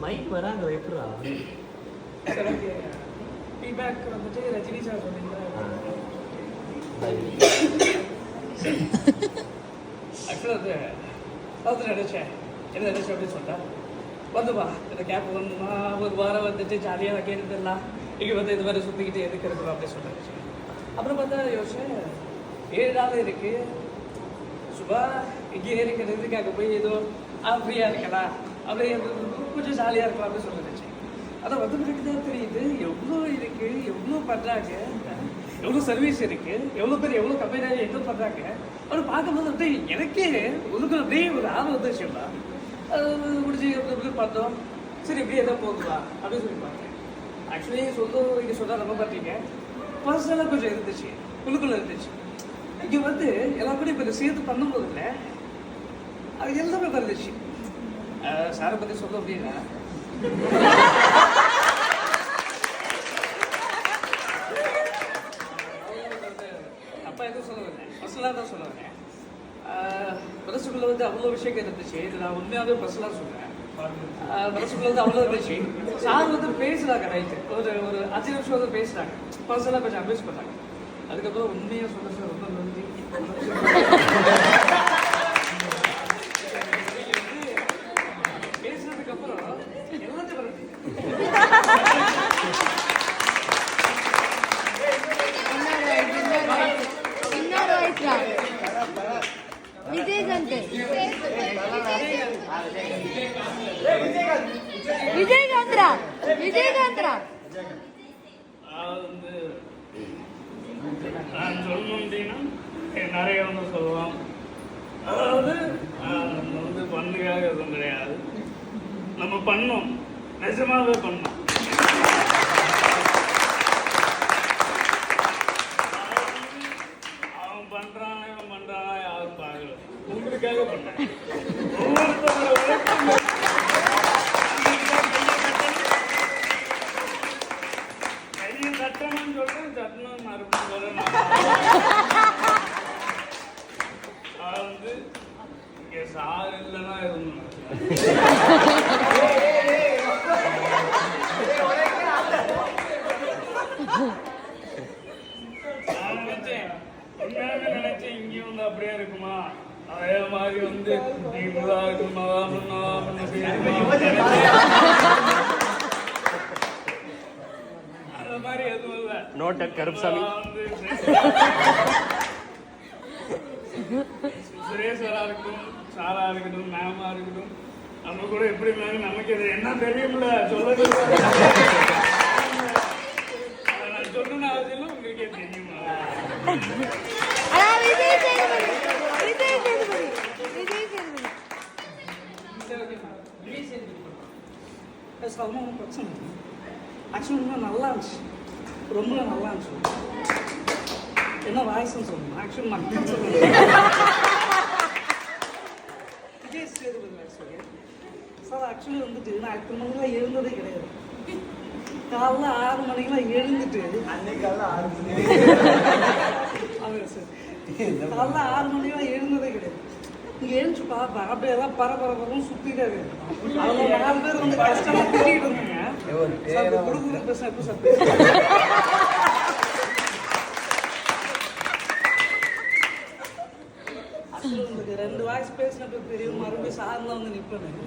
Mic வராங்க எப்படா feedback வந்துட்டு ரஜினி சார் சொன்னீங்க. ஆக்சுவலாக அது நினைச்சேன் என்ன நினைச்சேன் அப்படின்னு சொல்லிட்டேன். வந்துப்பா இந்த கேப் வந்துமா ஒரு வாரம் வந்துட்டு ஜாலியாக கேட்டுலாம் இங்கே வந்து இது மாதிரி சுற்றிக்கிட்டு எதுக்கு இருக்கிறோம் அப்படின்னு சொல்லிட்டு அப்புறம் பார்த்தா யோசிச்சேன் 7 நாள் இருக்குது சுபா இங்கே இருக்கிறதுக்கு அங்கே போய் ஏதோ ஃப்ரீயாக இருக்கலாம் அப்படியே கொஞ்சம் ஜாலியாக இருக்கலாம் அப்படின்னு சொல்லி நினச்சேன். அதை வந்து பிறகு தான் தெரியுது எவ்வளோ இருக்குது, எவ்வளோ பண்ணுறாங்க, எவ்வளோ சர்வீஸ் இருக்குது, எவ்வளோ பேர் எவ்வளோ கம்பெனியாக எவ்வளோ பண்ணுறாங்க. அப்படி பார்க்கும்போது வந்து எனக்கே உங்களுக்கு அப்படியே ஒரு ஆர்வம் வந்துச்சுப்பா. முடிஞ்சு எப்படி பார்த்தோம், சரி இப்படியே தான் போகுதுப்பா அப்படின்னு சொல்லி பார்த்தேன். ஆக்சுவலி இங்கே சொல்ல நம்ம பார்த்தீங்க பர்சனலாக கொஞ்சம் இருந்துச்சு, உள்ளுக்குள்ளே இருந்துச்சு. இங்கே வந்து எல்லாம் கூட இப்போ சேர்த்து பண்ணும்போது இல்லை அது எல்லாமே வந்துச்சு. சாரை பற்றி சொல்ல அப்படின்னா அப்பா எதுவும் சொல்ல வரேன், பர்சனலாக தான் சொல்ல வரேன். மனசுக்குள்ள வந்து அவ்வளோ விஷயங்கள் இருந்துச்சு. இது நான் உண்மையாகவே பர்சனலாக சொல்கிறேன். மனசுக்குள்ள வந்து அவ்வளோ இருந்துச்சு. சார் வந்து பேசுகிறாங்க நைட்டு ஒரு 5 நிமிஷம் வந்து பேசுகிறாங்க, பர்சனலாக கொஞ்சம் அட்வைஸ் பண்ணாங்க. அதுக்கப்புறம் உண்மையாக சொல்ல சார் ரொம்ப நன்றி. பேசுனதுக்கப்புறம் எல்லாத்தையும் வருது. விஜயகாந்த்ரா விஜயகாந்த்ரா வந்து நான் சொல்லணும் அப்படின்னா நிறைய வந்து சொல்லுவோம். அதாவது நம்ம வந்து பண்ணுக்காக எதுவும் கிடையாது, நம்ம பண்ணோம், நிஜமாவே பண்ணோம். அவன் பண்றான் இவன் பண்றான் யாரும் பார்க்கல, உங்களுக்காக பண்ணேன். ஒவ்வொருத்தரோட உழைப்பு கையில் தட்டணும்னு சொல்றேன், தட்டணும் மறுபடியும் சொல்லணும். வந்து இங்கே சார் இல்லைன்னா இருந்தோம். நினைச்சேன் இங்கேயும் வந்து அப்படியே இருக்குமா, அதே மாதிரி வந்து நீங்களா இருக்குமா அந்த மாதிரி எதுவும் இல்லை. நோட்ட கருப்சாமி சுரேஷரா இருக்கட்டும், சாரா இருக்கட்டும், மேமா இருக்கட்டும், நம்ம கூட எப்படி இருந்தாங்க நமக்கு இது என்ன தெரியும்ல சொல்ல நான் சொல்லணும்னு அவசியம் உங்களுக்கே தெரியும். பிரச்சனை ஆக்சுவலி நல்லா இருந்துச்சு, ரொம்ப நல்லா இருந்துச்சு. என்ன வாய்ஸ்ன்னு சொல்லணும், ஆக்சுவலி நான் சொல்லுவேன் Vijay Sethupathi actually sir. Actually வந்துட்டு நான் 8 மணிக்கெலாம் எழுந்ததே கிடையாது. காலைல 6 மணிக்கெலாம் எழுந்துட்டு காலைல 6 மணிக்கெலாம் எழுந்ததே கிடையாது. இங்கே எழுந்துச்சு பார்த்தா அப்படியெல்லாம் பரபரப்பும் சுற்றிட்டே இருக்கு. அவங்க 4 பேர் வந்து கஷ்டமாக திட்டிகிட்டு இருந்தாங்க. கொடுக்குறது பேச எப்போ சார் உங்களுக்கு 2 வாய்ஸ் பேசினப்ப தெரியும், மறுபடியும் சார்லாம் வந்து நிற்பேன்.